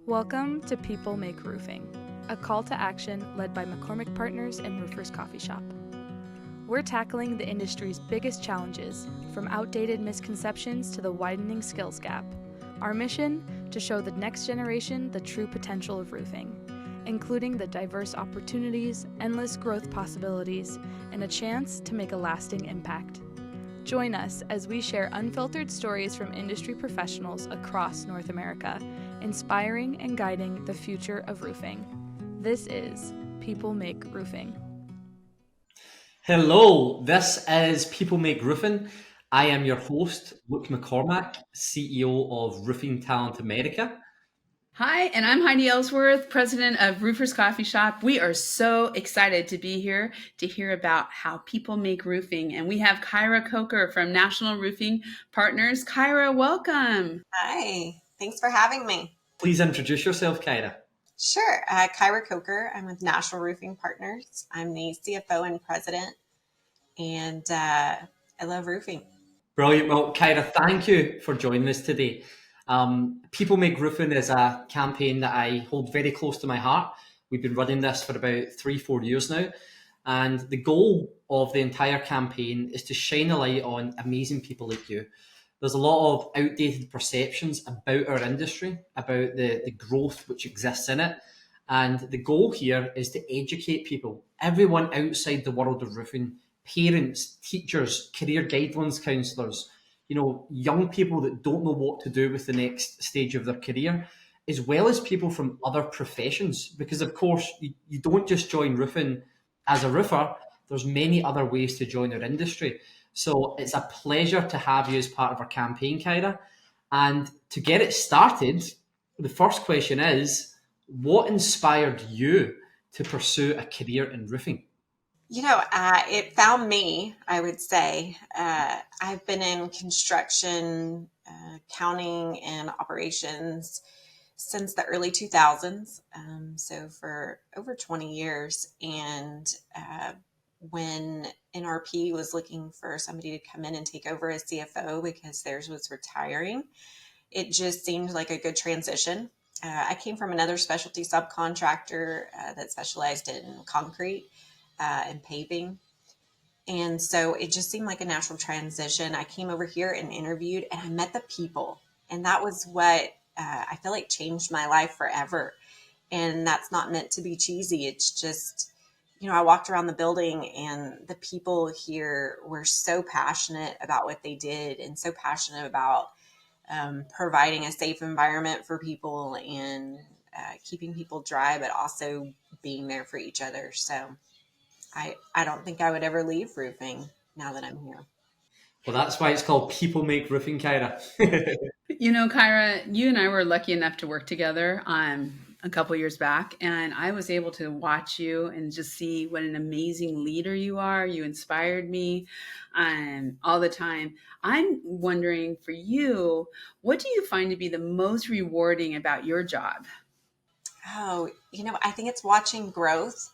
Welcome to People Make Roofing, a call to action led by McCormick Partners and Roofers Coffee Shop. We're tackling the industry's biggest challenges, from outdated misconceptions to the widening skills gap. Our mission: to show the next generation the true potential of roofing, including the diverse opportunities, endless growth possibilities, and a chance to make a lasting impact. Join us as we share unfiltered stories from industry professionals across North America, inspiring and guiding the future of roofing. This is People Make Roofing. Hello, this is People Make Roofing. I am your host, Luke McCormack, CEO of Roofing Talent America. Hi, and I'm Heidi Ellsworth, president of Roofers Coffee Shop. We are so excited to be here to hear about how people make roofing. And we have Kyrah Coker from National Roofing Partners. Kyrah, welcome. Hi, thanks for having me. Please introduce yourself, Kyrah. Sure. Kyrah Coker. I'm with National Roofing Partners. I'm the CFO and president, and I love roofing. Brilliant. Well, Kyrah, thank you for joining us today. People Make Roofing is a campaign that I hold very close to my heart. We've been running this for about 3-4 years now. And the goal of the entire campaign is to shine a light on amazing people like you. There's a lot of outdated perceptions about our industry, about the growth which exists in it. And the goal here is to educate people, everyone outside the world of roofing, parents, teachers, career guidelines counsellors, young people that don't know what to do with the next stage of their career, as well as people from other professions. Because of course, you don't just join roofing as a roofer, there's many other ways to join our industry. So it's a pleasure to have you as part of our campaign, Kyrah. And to get it started, the first question is, what inspired you to pursue a career in roofing? It found me, I would say. I've been in construction, accounting, and operations since the early 2000s, so for over 20 years. And when NRP was looking for somebody to come in and take over as CFO because theirs was retiring, it just seemed like a good transition. I came from another specialty subcontractor that specialized in concrete and paving. And so it just seemed like a natural transition. I came over here and interviewed, and I met the people. And that was what I feel like changed my life forever. And that's not meant to be cheesy. It's just, I walked around the building, and the people here were so passionate about what they did and so passionate about providing a safe environment for people and keeping people dry, but also being there for each other. So I don't think I would ever leave roofing now that I'm here. Well, that's why it's called People Make Roofing, Kyrah. Kyrah, you and I were lucky enough to work together a couple years back, and I was able to watch you and just see what an amazing leader you are. You inspired me all the time. I'm wondering, for you, what do you find to be the most rewarding about your job? Oh, I think it's watching growth,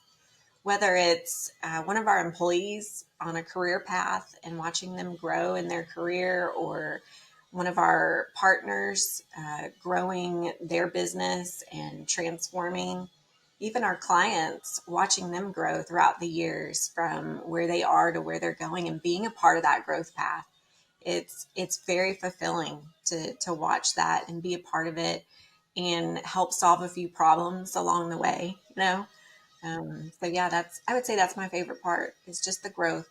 whether it's one of our employees on a career path and watching them grow in their career, or one of our partners growing their business and transforming, even our clients, watching them grow throughout the years from where they are to where they're going and being a part of that growth path. It's very fulfilling to watch that and be a part of it and help solve a few problems along the way. So yeah, I would say that's my favorite part, is just the growth.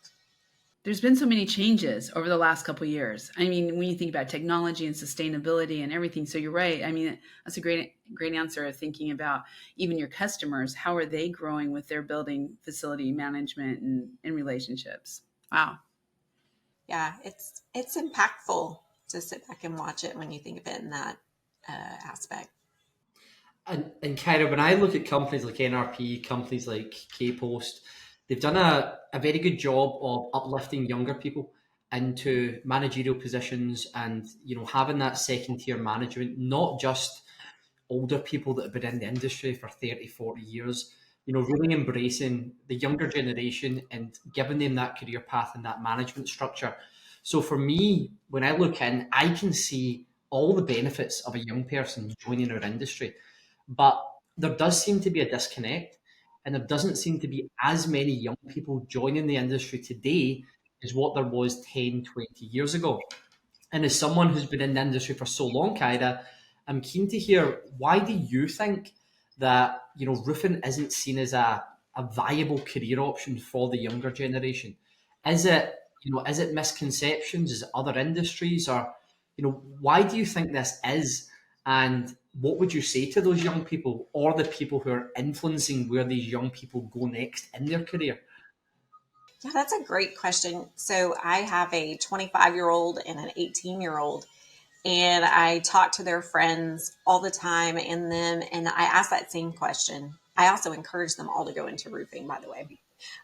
There's been so many changes over the last couple of years. I mean, when you think about technology and sustainability and everything, so you're right. I mean, that's a great answer of thinking about even your customers. How are they growing with their building facility management and relationships? Wow. Yeah, it's impactful to sit back and watch it when you think of it in that aspect. And Kyrah, when I look at companies like NRP, companies like K-Post, they've done a very good job of uplifting younger people into managerial positions and, having that second tier management, not just older people that have been in the industry for 30, 40 years, really embracing the younger generation and giving them that career path and that management structure. So for me, when I look in, I can see all the benefits of a young person joining our industry. but there does seem to be a disconnect, and there doesn't seem to be as many young people joining the industry today as what there was 10, 20 years ago. And as someone who's been in the industry for so long, Kyra, I'm keen to hear, why do you think that roofing isn't seen as a viable career option for the younger generation? Is it is it misconceptions? Is it other industries? Or why do you think this is? And what would you say to those young people, or the people who are influencing where these young people go next in their career? Yeah, that's a great question. So I have a 25-year-old and an 18-year-old, and I talk to their friends all the time and I ask that same question. I also encourage them all to go into roofing, by the way.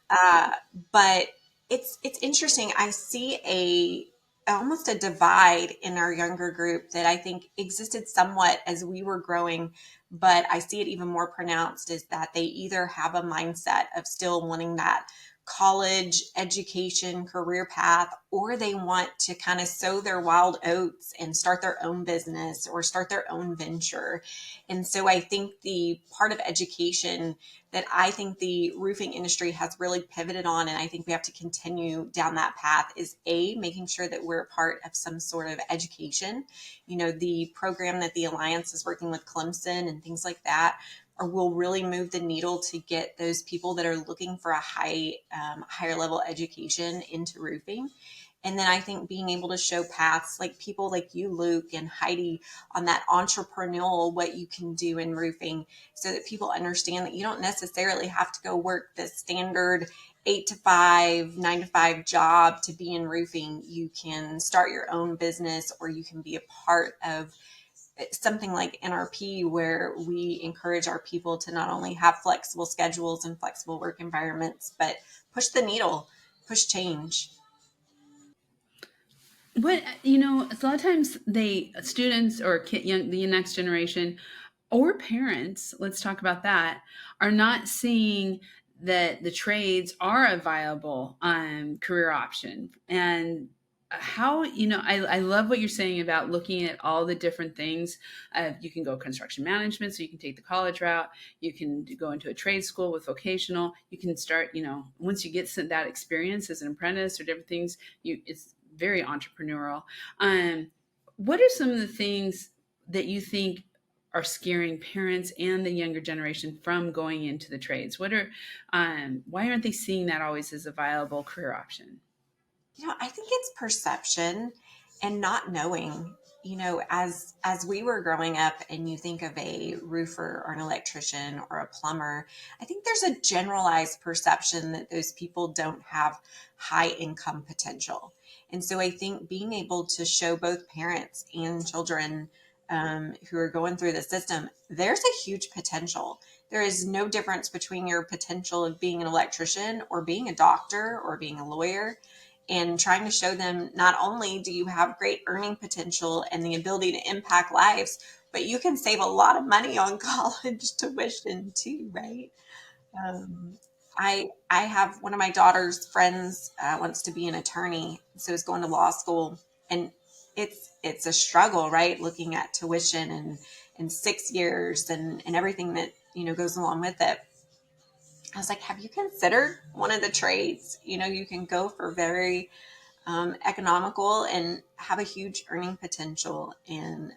Uh, but it's interesting. I see a almost a divide in our younger group that I think existed somewhat as we were growing, but I see it even more pronounced is that they either have a mindset of still wanting that college education career path, or they want to kind of sow their wild oats and start their own business or start their own venture. And so I think the part of education that I think the roofing industry has really pivoted on, and I think we have to continue down that path, is making sure that we're a part of some sort of education. The program that the Alliance is working with Clemson and things like that, or will really move the needle to get those people that are looking for a higher level education into roofing. And then I think being able to show paths, like people like you, Luke, and Heidi, on that entrepreneurial, what you can do in roofing, so that people understand that you don't necessarily have to go work the standard 8 to 5, 9 to 5 job to be in roofing. You can start your own business, or you can be a part of something like NRP, where we encourage our people to not only have flexible schedules and flexible work environments, but push the needle, push change. What a lot of times students or the next generation or parents, let's talk about that, are not seeing that the trades are a viable career option. And how I love what you're saying about looking at all the different things. You can go construction management, so you can take the college route. You can go into a trade school with vocational. You can start, once you get that experience as an apprentice or different things, it's very entrepreneurial. What are some of the things that you think are scaring parents and the younger generation from going into the trades? Why aren't they seeing that always as a viable career option? I think it's perception and not knowing. As we were growing up, and you think of a roofer or an electrician or a plumber, I think there's a generalized perception that those people don't have high income potential. And so I think being able to show both parents and children who are going through the system, there's a huge potential. There is no difference between your potential of being an electrician or being a doctor or being a lawyer, and trying to show them not only do you have great earning potential and the ability to impact lives, but you can save a lot of money on college tuition too, right? Um, I have one of my daughter's friends wants to be an attorney, so is going to law school, and it's a struggle, right? Looking at tuition and 6 years and everything that goes along with it. I was like, have you considered one of the trades? You can go for very economical and have a huge earning potential, and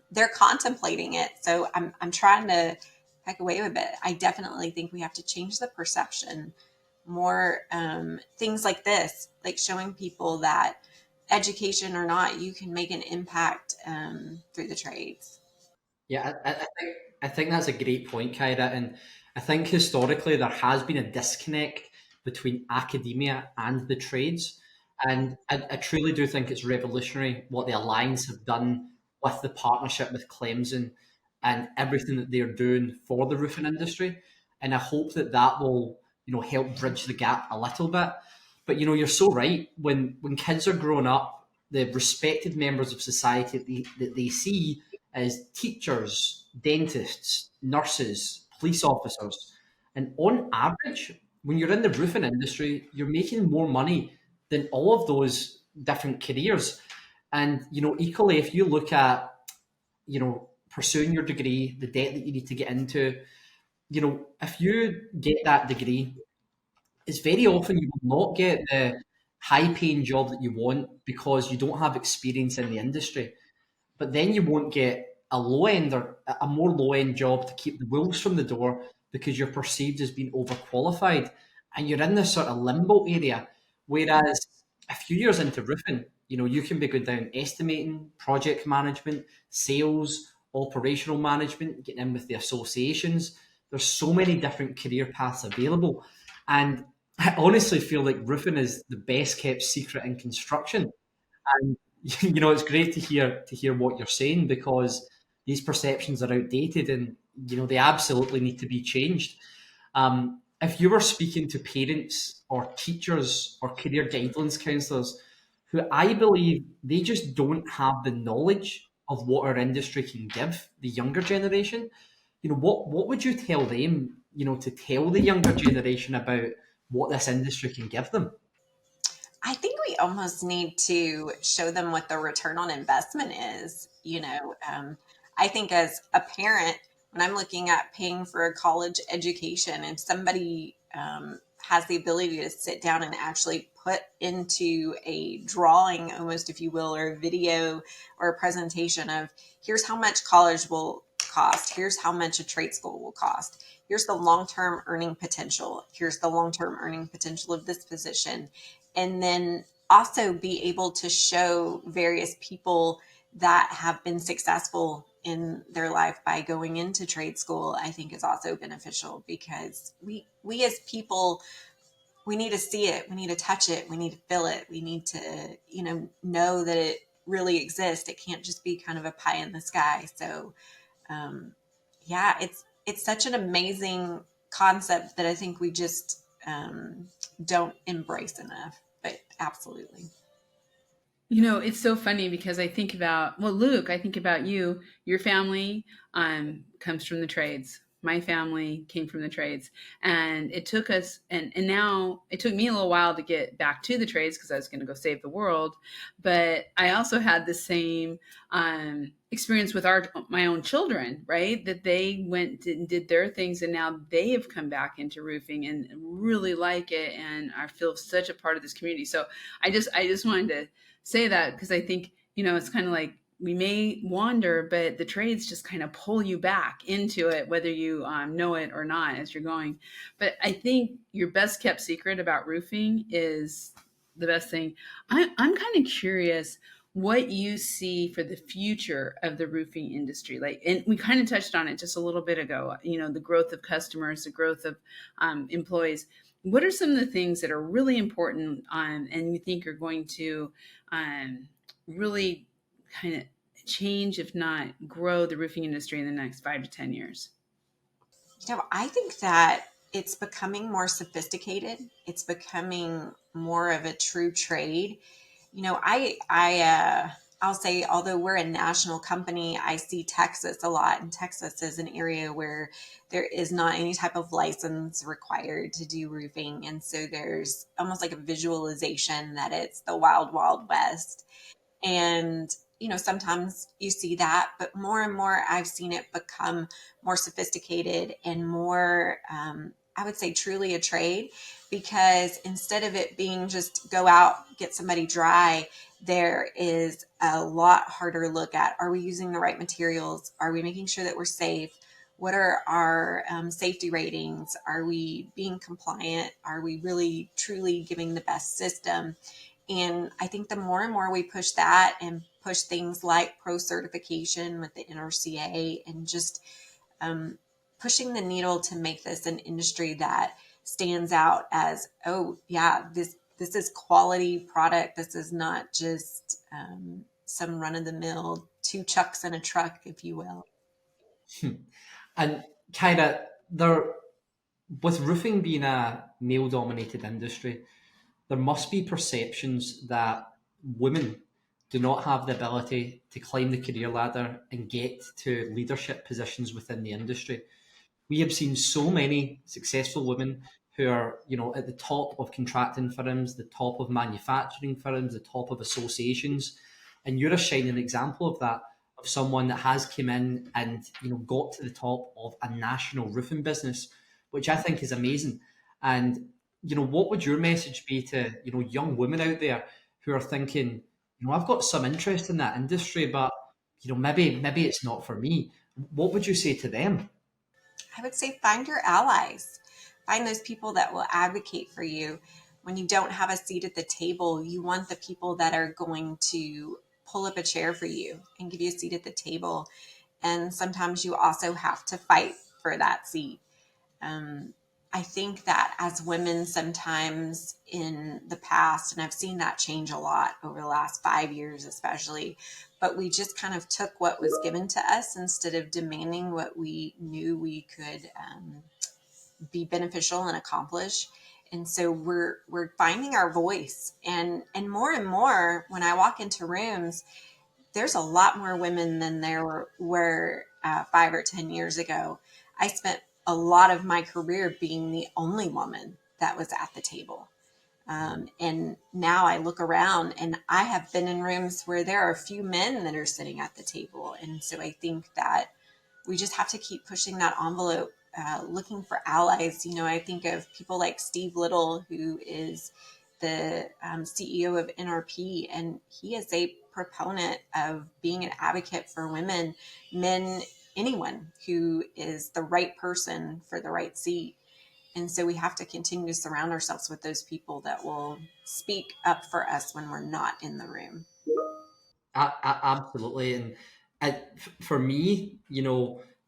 they're contemplating it. So I'm trying to peck away with it. I definitely think we have to change the perception. More things like this, like showing people that education or not, you can make an impact through the trades. Yeah, I think that's a great point, Kyra. And I think historically there has been a disconnect between academia and the trades. And I truly do think it's revolutionary what the Alliance have done with the partnership with Clemson and everything that they're doing for the roofing industry. And I hope that that will, help bridge the gap a little bit. But you're so right. When kids are growing up, the respected members of society that they see as teachers, dentists, nurses, police officers. And on average, when you're in the roofing industry, you're making more money than all of those different careers. And equally, if you look at pursuing your degree, the debt that you need to get into, if you get that degree, it's very often you will not get the high paying job that you want because you don't have experience in the industry. But then you won't get a low end or a more low end job to keep the wolves from the door because you're perceived as being overqualified, and you're in this sort of limbo area. Whereas a few years into roofing, you can be going down estimating, project management, sales, operational management, getting in with the associations. There's so many different career paths available. And I honestly feel like roofing is the best kept secret in construction. And it's great to hear what you're saying, because these perceptions are outdated, and they absolutely need to be changed. If you were speaking to parents or teachers or career guidance counsellors, who I believe they just don't have the knowledge of what our industry can give the younger generation, what would you tell them, to tell the younger generation about what this industry can give them? I think we almost need to show them what the return on investment is. I think as a parent, when I'm looking at paying for a college education, and somebody has the ability to sit down and actually put into a drawing, almost, if you will, or a video or a presentation of, here's how much college will cost, here's how much a trade school will cost, here's the long-term earning potential, here's the long-term earning potential of this position. And then also be able to show various people that have been successful in their life by going into trade school, I think is also beneficial, because we as people, we need to see it, we need to touch it, we need to feel it, we need to, know that it really exists. It can't just be kind of a pie in the sky. So yeah, it's such an amazing concept that I think we just don't embrace enough, but absolutely. It's so funny because I think about, well, Luke, I think about you. Your family comes from the trades. My family came from the trades. And it took us, and now it took me a little while to get back to the trades because I was going to go save the world. But I also had the same experience with my own children, right? That they went and did their things, and now they have come back into roofing and really like it, and I feel such a part of this community. So I just wanted to say that, because I think, it's kind of like we may wander, but the trades just kind of pull you back into it, whether you know it or not as you're going. But I think your best kept secret about roofing is the best thing. I'm kind of curious what you see for the future of the roofing industry. And we kind of touched on it just a little bit ago, the growth of customers, the growth of employees. What are some of the things that are really important and you think are going to really kind of change, if not grow, the roofing industry in the next 5 to 10 years? I think that it's becoming more sophisticated. It's becoming more of a true trade. I'll say, although we're a national company, I see Texas a lot, and Texas is an area where there is not any type of license required to do roofing. And so there's almost like a visualization that it's the wild, wild west. And, sometimes you see that, but more and more I've seen it become more sophisticated and more, I would say, truly a trade, because instead of it being just go out, get somebody dry, there is a lot harder look at, are we using the right materials? Are we making sure that we're safe? What are our safety ratings? Are we being compliant? Are we really truly giving the best system? And I think the more and more we push that and push things like pro certification with the NRCA, and just pushing the needle to make this an industry that stands out as, oh yeah, this is quality product. This is not just some run of the mill, 2 chucks in a truck, if you will. And Kyrah, with roofing being a male dominated industry, there must be perceptions that women do not have the ability to climb the career ladder and get to leadership positions within the industry. We have seen so many successful women who are, at the top of contracting firms, the top of manufacturing firms, the top of associations, and you're a shining example of that. of someone that has come in and got to the top of a national roofing business, which I think is amazing. And what would your message be to young women out there who are thinking, I've got some interest in that industry, but maybe it's not for me. What would you say to them? I would say find your allies. Find those people that will advocate for you. When you don't have a seat at the table, you want the people that are going to pull up a chair for you and give you a seat at the table. And sometimes you also have to fight for that seat. I think that as women, sometimes in the past, and I've seen that change a lot over the last 5 years, especially, but we just kind of took what was given to us instead of demanding what we knew we could be beneficial and accomplish. And so we're finding our voice, and more when I walk into rooms, there's a lot more women than there were 5 or 10 years ago. I spent a lot of my career being the only woman that was at the table. And now I look around and I have been in rooms where there are a few men that are sitting at the table. And so I think that we just have to keep pushing that envelope, looking for allies. I think of people like Steve Little, who is the CEO of NRP, and he is a proponent of being an advocate for women, men, anyone who is the right person for the right seat. And so we have to continue to surround ourselves with those people that will speak up for us when we're not in the room. Absolutely. And for me,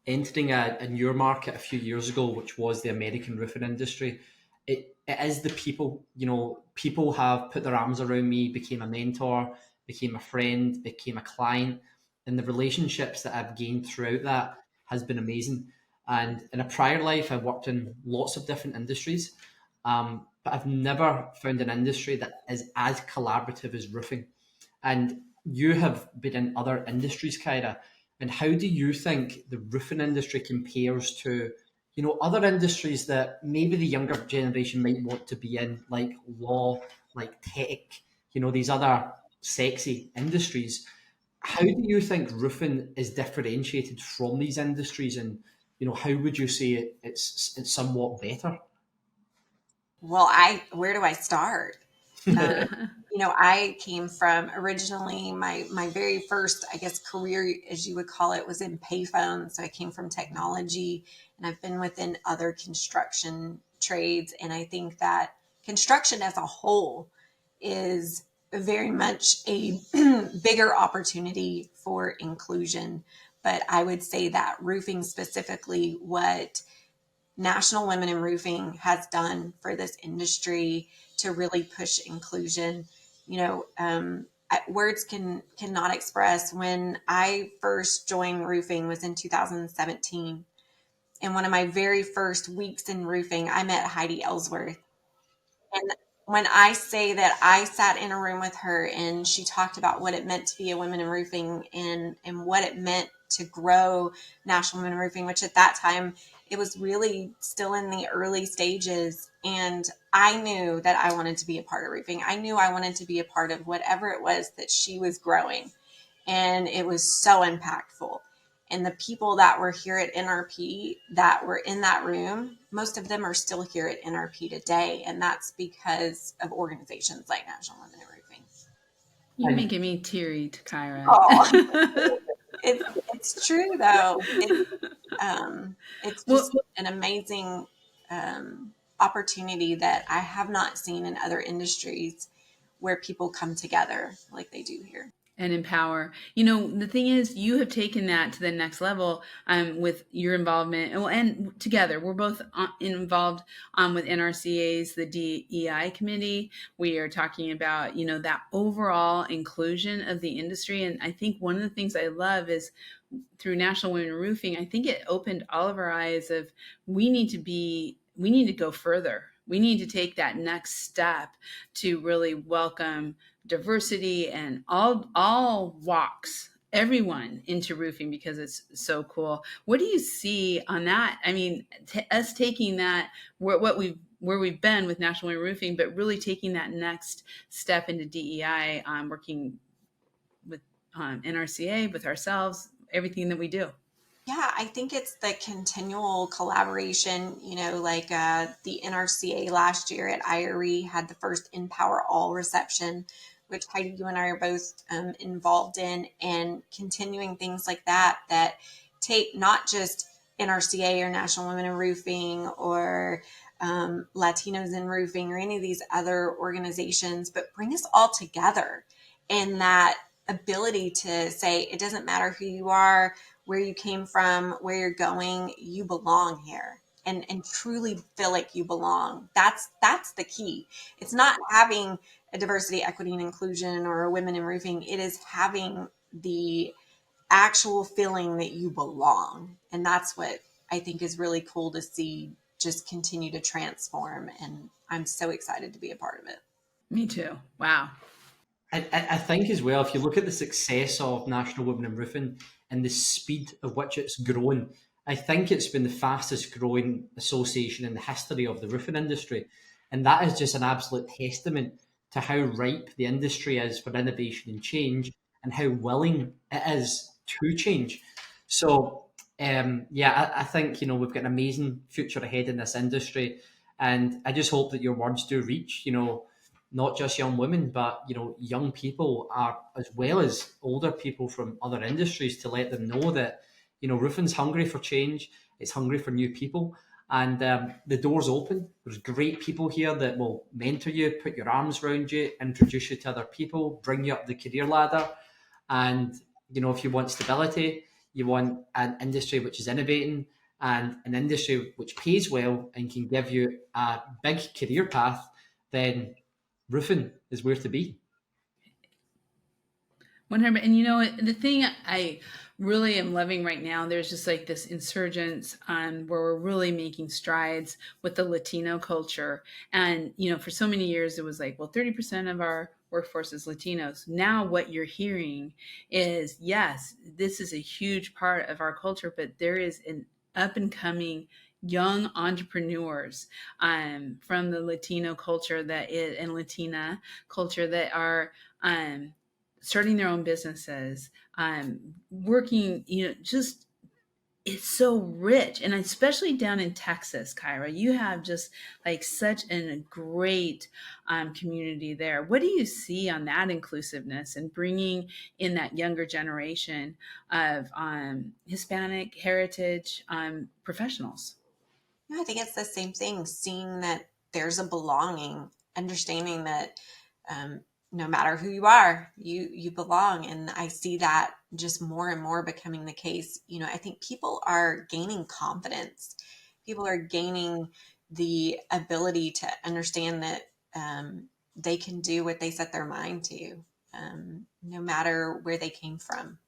entering a newer market a few years ago, which was the American roofing industry, it is the people. People have put their arms around me, became a mentor, became a friend, became a client, and the relationships that I've gained throughout that has been amazing. And in a prior life, I worked in lots of different industries, but I've never found an industry that is as collaborative as roofing. And you have been in other industries, Kyrah, and how do you think the roofing industry compares to, other industries that maybe the younger generation might want to be in, like law, like tech, these other sexy industries? How do you think roofing is differentiated from these industries, and how would you say it's somewhat better? Well, where do I start? I came from originally my very first, I guess, career, as you would call it, was in payphones. So I came from technology, and I've been within other construction trades. And I think that construction as a whole is very much a bigger opportunity for inclusion. But I would say that roofing specifically, what National Women in Roofing has done for this industry to really push inclusion. Words cannot express. When I first joined roofing was in 2017. And one of my very first weeks in roofing, I met Heidi Ellsworth. And when I say that I sat in a room with her and she talked about what it meant to be a woman in roofing and what it meant to grow National Women in Roofing, which at that time, it was really still in the early stages. And I knew that I wanted to be a part of roofing. I knew I wanted to be a part of whatever it was that she was growing. And it was so impactful. And the people that were here at NRP that were in that room, most of them are still here at NRP today. And that's because of organizations like National Women in Roofing. You're making me teary, Kyrah. Oh, it's true, though. It's just an amazing opportunity that I have not seen in other industries where people come together like they do here. And empower. The thing is, you have taken that to the next level with your involvement, and together we're both involved with NRCA's the DEI committee. We are talking about that overall inclusion of the industry, and I think one of the things I love is through National Women in Roofing, I think it opened all of our eyes of we need to go further. We need to take that next step to really welcome diversity and all walks, everyone into roofing, because it's so cool. What do you see on that? I mean, us taking that where we've been with National Women in Roofing, but really taking that next step into DEI, working with NRCA, with ourselves, everything that we do? Yeah, I think it's the continual collaboration, like the NRCA last year at IRE had the first Empower All reception, which Heidi, you and I are both involved in, and continuing things like that take not just NRCA or National Women in Roofing or Latinos in Roofing or any of these other organizations, but bring us all together in that ability to say, it doesn't matter who you are, where you came from, where you're going, you belong here, and truly feel like you belong. That's the key. It's not having a diversity, equity, and inclusion or a women in roofing. It is having the actual feeling that you belong. And that's what I think is really cool to see just continue to transform. And I'm so excited to be a part of it. Me too. Wow. I think as well, if you look at the success of National Women in Roofing and the speed of which it's grown, I think it's been the fastest growing association in the history of the roofing industry. And that is just an absolute testament to how ripe the industry is for innovation and change and how willing it is to change. So, yeah, I think, we've got an amazing future ahead in this industry. And I just hope that your words do reach, not just young women, but young people are as well as older people from other industries, to let them know that roofing's hungry for change. It's hungry for new people, and the door's open. There's great people here that will mentor you, put your arms around you, introduce you to other people, bring you up the career ladder. And if you want stability, you want an industry which is innovating and an industry which pays well and can give you a big career path, then roofing is where to be. 100. And the thing I really am loving right now, there's just like this insurgence on where we're really making strides with the Latino culture. And, for so many years, it was like, well, 30% of our workforce is Latinos. Now what you're hearing is, yes, this is a huge part of our culture, but there is an up and coming young entrepreneurs from the Latino culture and Latina culture that are starting their own businesses, working, just it's so rich. And especially down in Texas, Kyrah, you have just like such a great community there. What do you see on that inclusiveness and bringing in that younger generation of Hispanic heritage professionals? I think it's the same thing, seeing that there's a belonging, understanding that no matter who you are, you belong. And I see that just more and more becoming the case. I think people are gaining confidence. People are gaining the ability to understand that they can do what they set their mind to, no matter where they came from.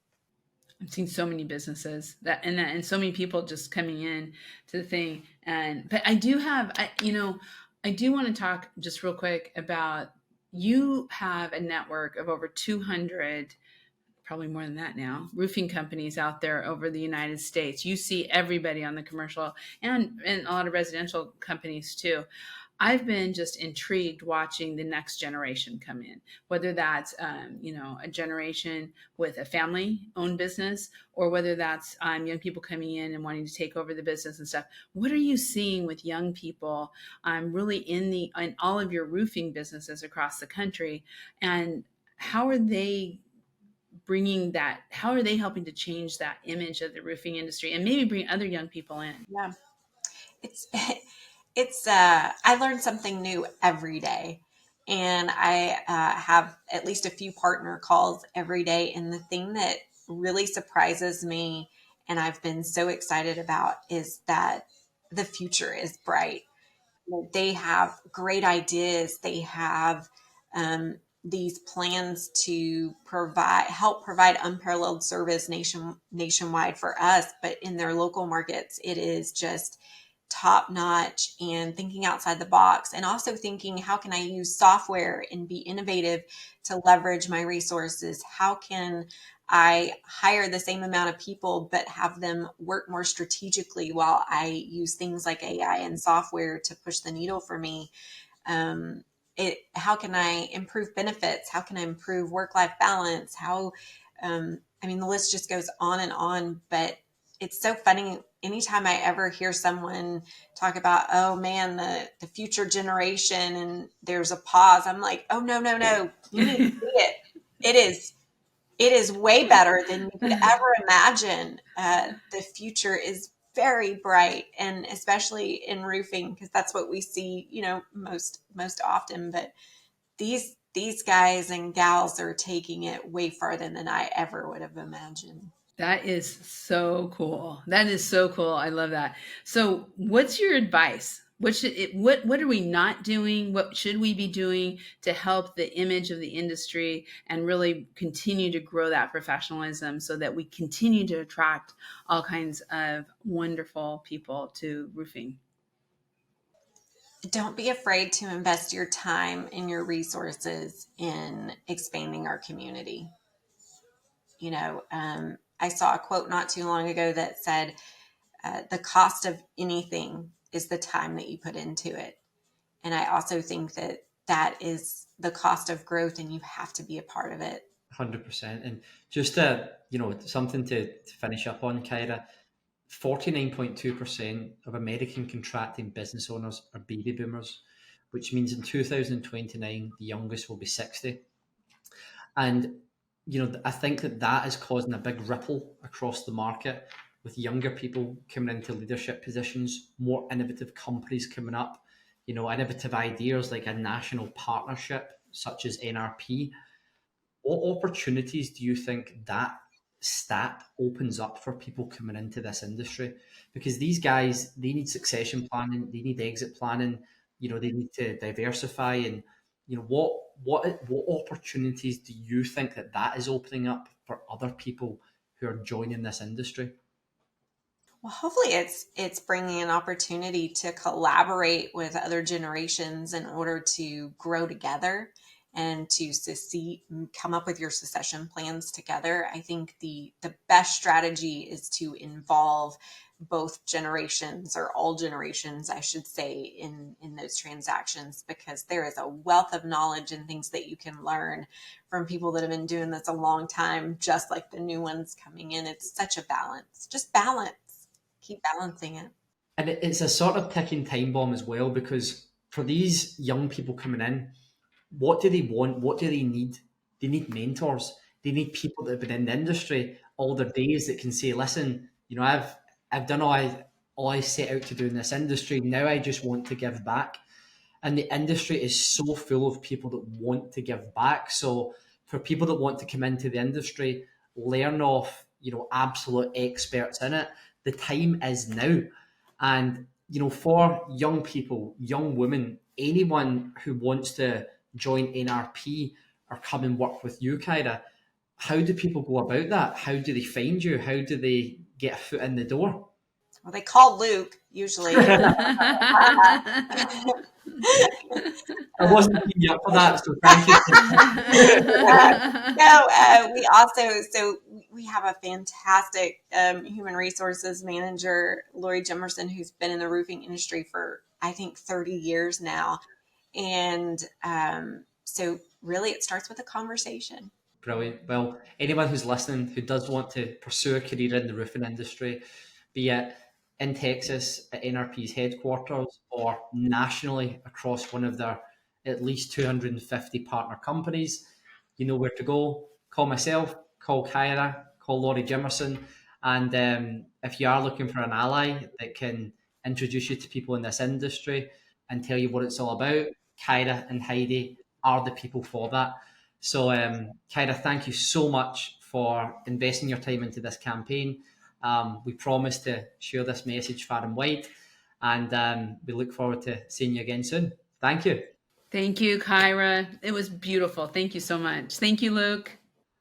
I've seen so many businesses and so many people just coming in to the thing. But I do have, I do want to talk just real quick about, you have a network of over 200, probably more than that now, roofing companies out there over the United States. You see everybody on the commercial and a lot of residential companies too. I've been just intrigued watching the next generation come in, whether that's, a generation with a family-owned business, or whether that's young people coming in and wanting to take over the business and stuff. What are you seeing with young people really in all of your roofing businesses across the country, and how are they bringing that? How are they helping to change that image of the roofing industry and maybe bring other young people in? Yeah, it's I learn something new every day, and I have at least a few partner calls every day. And the thing that really surprises me, and I've been so excited about, is that the future is bright. They have great ideas. They have these plans to help provide unparalleled service nationwide for us, but in their local markets, it is just top notch, and thinking outside the box, and also thinking, how can I use software and be innovative to leverage my resources? How can I hire the same amount of people but have them work more strategically while I use things like AI and software to push the needle for me? How can I improve benefits? How can I improve work-life balance? How I mean, the list just goes on and on, but it's so funny. Anytime I ever hear someone talk about, oh man, the future generation, and there's a pause, I'm like, oh, no. You need to see it. It is way better than you could ever imagine. The future is very bright, and especially in roofing, because that's what we see, most often. But these guys and gals are taking it way farther than I ever would have imagined. That is so cool. That is so cool. I love that. So what's your advice? What are we not doing? What should we be doing to help the image of the industry and really continue to grow that professionalism so that we continue to attract all kinds of wonderful people to roofing? Don't be afraid to invest your time and your resources in expanding our community. I saw a quote not too long ago that said, the cost of anything is the time that you put into it. And I also think that is the cost of growth, and you have to be a part of it. 100%. And just something to finish up on, Kyrah, 49.2% of American contracting business owners are baby boomers, which means in 2029, the youngest will be 60. And, I think that is causing a big ripple across the market, with younger people coming into leadership positions, more innovative companies coming up, innovative ideas like a national partnership such as NRP. What opportunities do you think that stat opens up for people coming into this industry? Because these guys, they need succession planning, they need exit planning, they need to diversify. And what opportunities do you think that is opening up for other people who are joining this industry? Well, hopefully it's bringing an opportunity to collaborate with other generations in order to grow together and to come up with your succession plans together. I think the best strategy is to involve both generations, or all generations, I should say, in those transactions, because there is a wealth of knowledge and things that you can learn from people that have been doing this a long time, just like the new ones coming in. It's such a balance. Just balance. Keep balancing it. And it's a sort of ticking time bomb as well, because for these young people coming in, what do they want? What do they need? They need mentors. They need people that have been in the industry all their days that can say, listen, I've done all I set out to do in this industry. Now I just want to give back. And the industry is so full of people that want to give back. So for people that want to come into the industry, learn off, absolute experts in it, the time is now. And, for young people, young women, anyone who wants to join NRP or come and work with you, Kyrah, how do people go about that? How do they find you? How do they get a foot in the door? Well, they call Luke usually. I wasn't keeping up for that, so thank you. We have a fantastic human resources manager, Lori Jimerson, who's been in the roofing industry for, I think, 30 years now. And so really it starts with a conversation. Brilliant. Well, anyone who's listening who does want to pursue a career in the roofing industry, be it in Texas at NRP's headquarters or nationally across one of their at least 250 partner companies, you know where to go. Call myself, call Kyrah, call Lori Jimerson. And if you are looking for an ally that can introduce you to people in this industry and tell you what it's all about, Kyrah and Heidi are the people for that. So Kyrah, thank you so much for investing your time into this campaign. We promise to share this message far and wide, and we look forward to seeing you again soon. Thank you. Thank you, Kyrah. It was beautiful. Thank you so much. Thank you, Luke.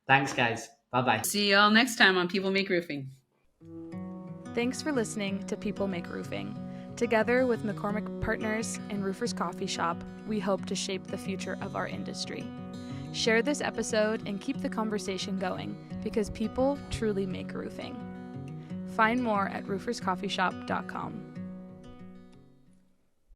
Thanks, guys. Bye-bye. See you all next time on People Make Roofing. Thanks for listening to People Make Roofing. Together with McCormick Partners and Roofers Coffee Shop, we hope to shape the future of our industry. Share this episode and keep the conversation going, because people truly make roofing. Find more at rooferscoffeeshop.com.